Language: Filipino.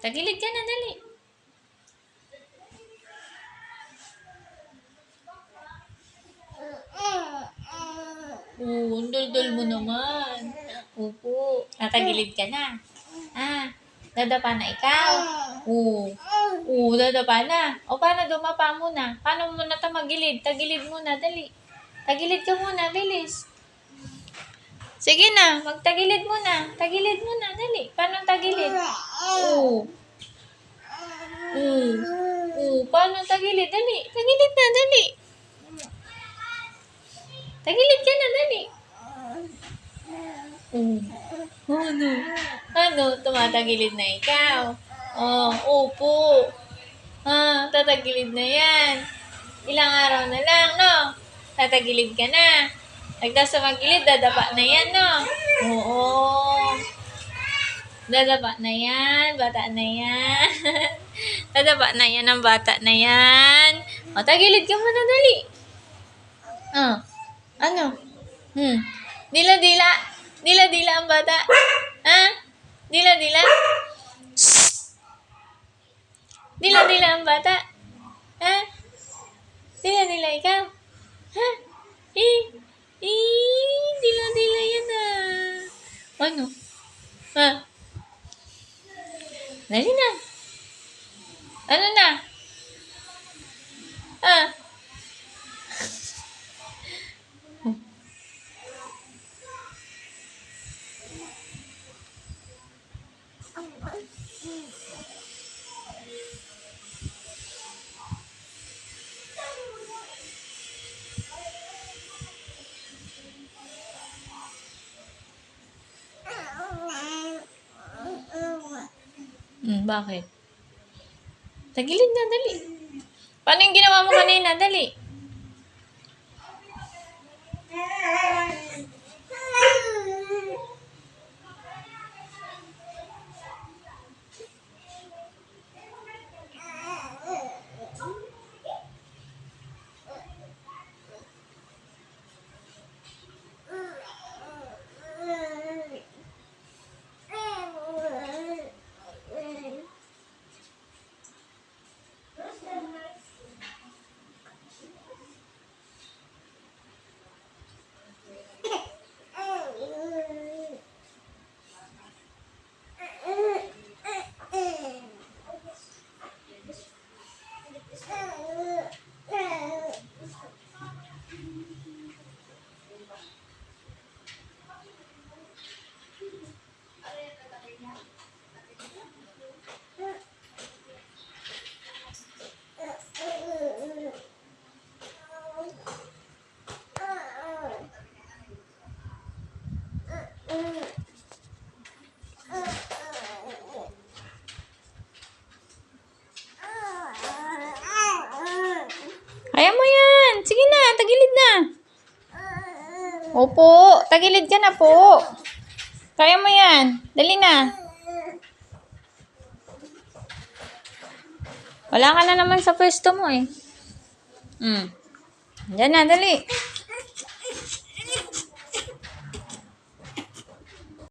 Tagilid ka na, dali. Ang dal-dal mo naman. Opo. Natagilid ka na. Dadapa na ikaw. Dadapa na. O, paano dumapa muna? Paano mo na magilid? Tagilid muna, dali. Tagilid ka muna, bilis. Sige na, magtagilid muna. Tagilid muna, dali. Paano tagilid? Paano tagilid? Dali. Tagilid na, dali. Tagilid ka na, dali. Ano? Tumatagilid na ikaw. Opo. Tatagilid na yan. Ilang araw na lang, no? Tatagilid ka na. Nagdas sa magilid, dadapa na yan, no? Oo. Dadapa na yan, bata na yan. Dadapa na yan ang bata na yan. Tagilid ka muna, dali. Ano? Dila-dila. Dila-dila ang bata. Dila-dila. Dila-dila ang bata. Dila-dila ikaw. Dila-dila yan Ano? Dali na. Ano na? Bakit? Tagilid na, dali. Paano yung ginawa mo kanina? Dali. Kaya mo yan. Sige na, tagilid na. Opo, tagilid ka na po. Kaya mo yan. Dali na. Wala ka na naman sa pwesto mo eh. Diyan na, dali.